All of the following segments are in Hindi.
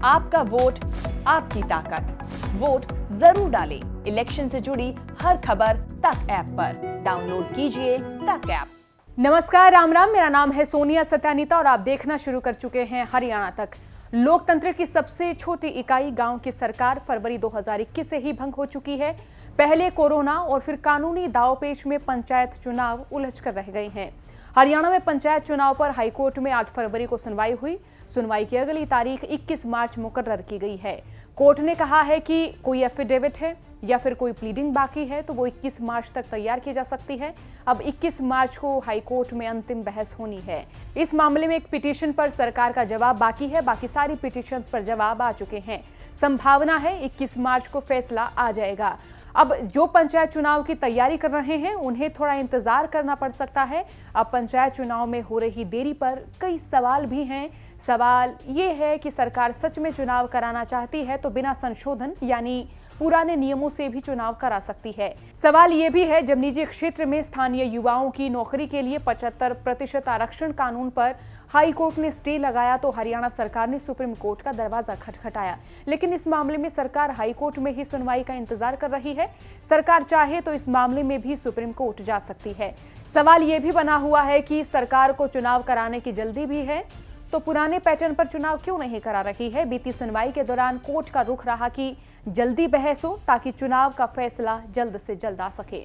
आपका वोट, आपकी ताकत। वोट जरूर डालें। इलेक्शन से जुड़ी हर खबर तक ऐप पर डाउनलोड कीजिए तक ऐप। नमस्कार, राम राम। मेरा नाम है सोनिया सत्यानीता और आप देखना शुरू कर चुके हैं हरियाणा तक। लोकतंत्र की सबसे छोटी इकाई गांव की सरकार फरवरी 2021 से ही भंग हो चुकी है। पहले कोरोना और फिर कानूनी दांवपेच में पंचायत चुनाव उलझ कर रह गए हैं। हरियाणा में पंचायत चुनाव पर हाईकोर्ट में 8 फरवरी को सुनवाई हुई। सुनवाई की अगली तारीख 21 मार्च मुकर्रर की गई है। कोर्ट ने कहा है कि कोई एफिडेविट है या फिर कोई प्लीडिंग बाकी है तो वो 21 मार्च तक तैयार की जा सकती है। अब 21 मार्च को हाईकोर्ट में अंतिम बहस होनी है। इस मामले में एक पिटीशन पर सरकार का जवाब बाकी है। बाकी सारी पिटीशंस पर जवाब आ चुके हैं। संभावना है 21 मार्च को फैसला आ जाएगा। अब जो पंचायत चुनाव की तैयारी कर रहे हैं उन्हें थोड़ा इंतजार करना पड़ सकता है। अब पंचायत चुनाव में हो रही देरी पर कई सवाल भी हैं। सवाल ये है कि सरकार सच में चुनाव कराना चाहती है तो बिना संशोधन यानी पुराने नियमों से भी चुनाव करा सकती है। सवाल ये भी है, जब निजी क्षेत्र में स्थानीय युवाओं की नौकरी के लिए 75% आरक्षण कानून पर हाई कोर्ट ने स्टे लगाया तो हरियाणा सरकार ने सुप्रीम कोर्ट का दरवाजा खटखटाया। लेकिन इस मामले में सरकार हाई कोर्ट में ही सुनवाई का इंतजार कर रही है। सरकार चाहे तो इस मामले में भी सुप्रीम कोर्ट जा सकती है। सवाल ये भी बना हुआ है कि सरकार को चुनाव कराने की जल्दी भी है तो पुराने पैटर्न पर चुनाव क्यों नहीं करा रही है। बीती सुनवाई के दौरान कोर्ट का रुख रहा कि जल्दी बहस हो ताकि चुनाव का फैसला जल्द से जल्द आ सके।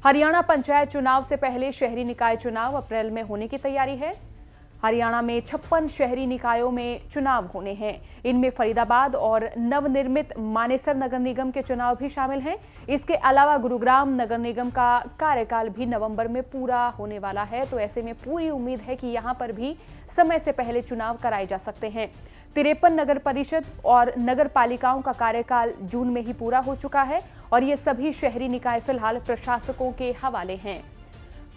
हरियाणा पंचायत चुनाव से पहले शहरी निकाय चुनाव अप्रैल में होने की तैयारी है। हरियाणा में 56 शहरी निकायों में चुनाव होने हैं। इनमें फरीदाबाद और नवनिर्मित मानेसर नगर निगम के चुनाव भी शामिल हैं। इसके अलावा गुरुग्राम नगर निगम का कार्यकाल भी नवंबर में पूरा होने वाला है, तो ऐसे में पूरी उम्मीद है कि यहां पर भी समय से पहले चुनाव कराए जा सकते हैं। 53 नगर परिषद और नगर पालिकाओं का कार्यकाल जून में ही पूरा हो चुका है और ये सभी शहरी निकाय फिलहाल प्रशासकों के हवाले हैं।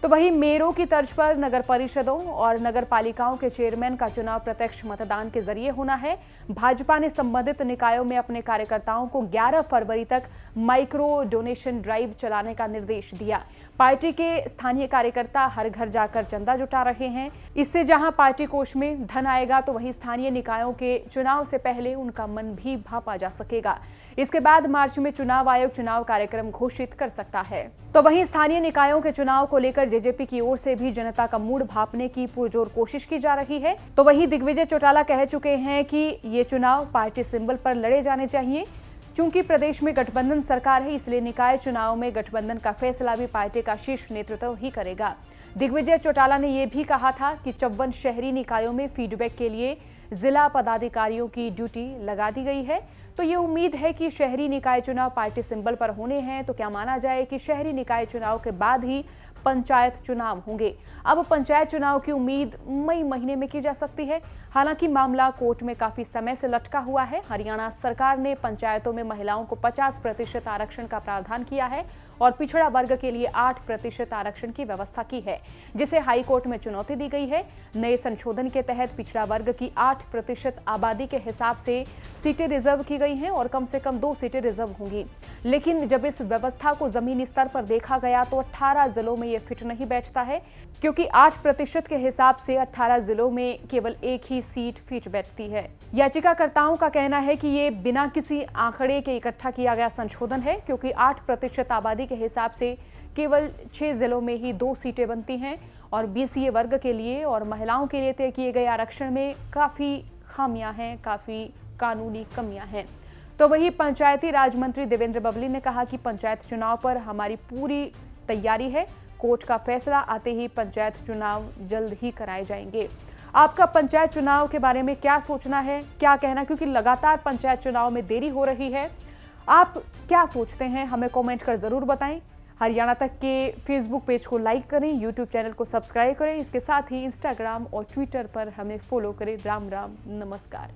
तो वही मेयरों की तर्ज पर नगर परिषदों और नगर पालिकाओं के चेयरमैन का चुनाव प्रत्यक्ष मतदान के जरिए होना है। भाजपा ने संबंधित निकायों में अपने कार्यकर्ताओं को 11 फरवरी तक माइक्रो डोनेशन ड्राइव चलाने का निर्देश दिया। पार्टी के स्थानीय कार्यकर्ता हर घर जाकर चंदा जुटा रहे हैं। इससे जहां पार्टी कोष में धन आएगा तो वहीं स्थानीय निकायों के चुनाव से पहले उनका मन भी भांपा जा सकेगा। इसके बाद मार्च में चुनाव आयोग चुनाव कार्यक्रम घोषित कर सकता है। तो वहीं स्थानीय निकायों के चुनाव को लेकर जेजेपी की ओर से भी जनता का मूड भांपने की पुरजोर कोशिश की जा रही है। तो वहीं दिग्विजय चौटाला कह चुके हैं कि ये चुनाव पार्टी सिंबल पर लड़े जाने चाहिए। चूंकि प्रदेश में गठबंधन सरकार है, इसलिए निकाय चुनाव में गठबंधन का फैसला भी पार्टी का शीर्ष नेतृत्व ही करेगा। दिग्विजय चौटाला ने यह भी कहा था कि 54 शहरी निकायों में फीडबैक के लिए जिला पदाधिकारियों की ड्यूटी लगा दी गई है। तो ये उम्मीद है कि शहरी निकाय चुनाव पार्टी सिंबल पर होने हैं। तो क्या माना जाए कि शहरी निकाय चुनाव के बाद ही पंचायत चुनाव होंगे। अब पंचायत चुनाव की उम्मीद मई महीने में की जा सकती है। हालांकि मामला कोर्ट में काफी समय से लटका हुआ है। हरियाणा सरकार ने पंचायतों में महिलाओं को 50% आरक्षण का प्रावधान किया है और पिछड़ा वर्ग के लिए 8% आरक्षण की व्यवस्था की है, जिसे हाई कोर्ट में चुनौती दी गई है। नए संशोधन के तहत पिछड़ा वर्ग की 8% आबादी के हिसाब से सीटें रिजर्व की गई हैं और कम से कम 2 सीटें रिजर्व होंगी। लेकिन जब इस व्यवस्था को जमीनी स्तर पर देखा गया तो 18 जिलों में ये फिट नहीं बैठता है, क्योंकि 8% के हिसाब से 18 जिलों में केवल एक ही सीट फिट बैठती है। याचिकाकर्ताओं का कहना है कि ये बिना किसी आंकड़े के इकट्ठा किया गया संशोधन है, क्योंकि 8% आबादी के हिसाब से केवल 6 जिलों में ही 2 सीटें बनती हैं और बीसीए वर्ग के लिए और महिलाओं के लिए तय किए गए आरक्षण में काफी खामियां हैं, काफी कानूनी कमियां हैं। तो वही पंचायती राज मंत्री देवेंद्र बबली ने कहा कि पंचायत चुनाव पर हमारी पूरी तैयारी है। कोर्ट का फैसला आते ही पंचायत चुनाव जल्द ही कराए जाएंगे। आपका पंचायत चुनाव के बारे में क्या सोचना है, क्या कहना, क्योंकि लगातार पंचायत चुनाव में देरी हो रही है। आप क्या सोचते हैं, हमें कमेंट कर जरूर बताएं। हरियाणा तक के फेसबुक पेज को लाइक करें, यूट्यूब चैनल को सब्सक्राइब करें। इसके साथ ही इंस्टाग्राम और ट्विटर पर हमें फॉलो करें। राम राम, नमस्कार।